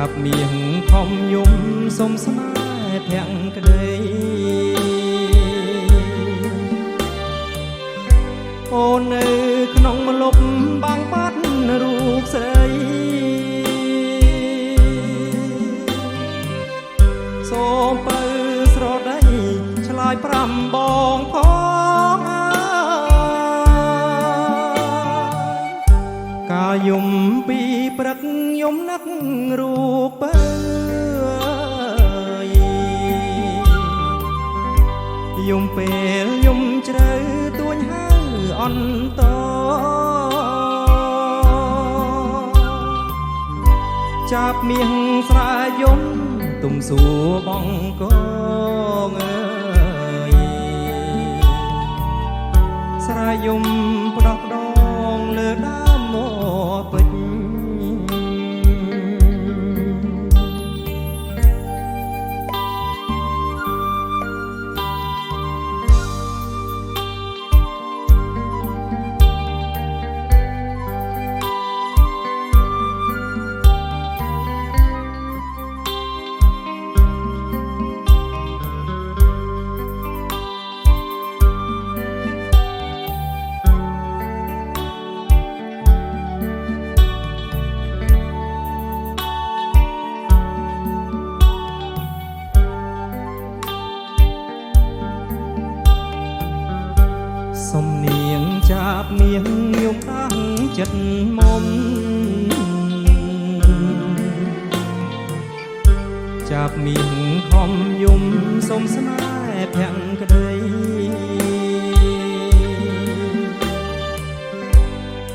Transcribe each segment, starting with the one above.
ចាប់មៀងខំយំសុំស្នេហ៍ភាំងក្ដីអូននៅក្នុងម្លប់បាំងបាត់រូបស្រីសូមបើស្រដីឆ្លើយប្រាំបងផងអើយកាលយំពីព្រឹកយំនឹករូបបើយំពេលយំជ្រៅទួញហើអន្តចាប់មៀងស្រែយំទុំសួរបងកងអើយស្រែយំផ្ដោះផ្ដងលើដើមមកពេជ្រសំនៀងចាប់មៀងយំដាស់ចិត្តមុំចាប់មៀងខំយំសុំស្នេហ៍ភាំងក្ដី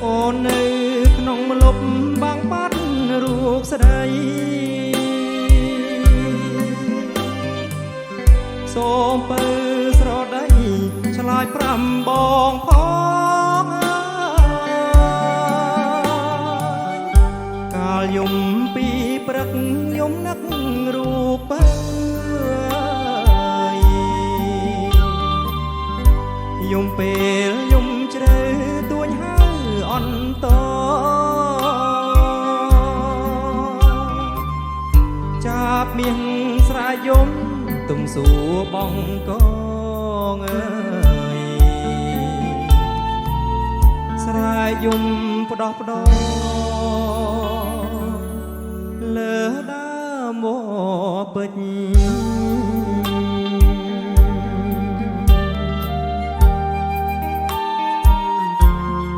អូននៅក្នុងម្លប់បាំងបាត់រូបស្ដីសូមបើស្រដីឆ្លើយប្រាំបងផងអើយកាលយំពីព្រឹកយំនឹករូបបើយំពេលយំជ្រៅទួញហើអន្តចាប់មៀងស្រែយំទុំសួរបងកងអើយស្រែយំផ្ដោះផ្ដោលើដើមមកពេជ្រ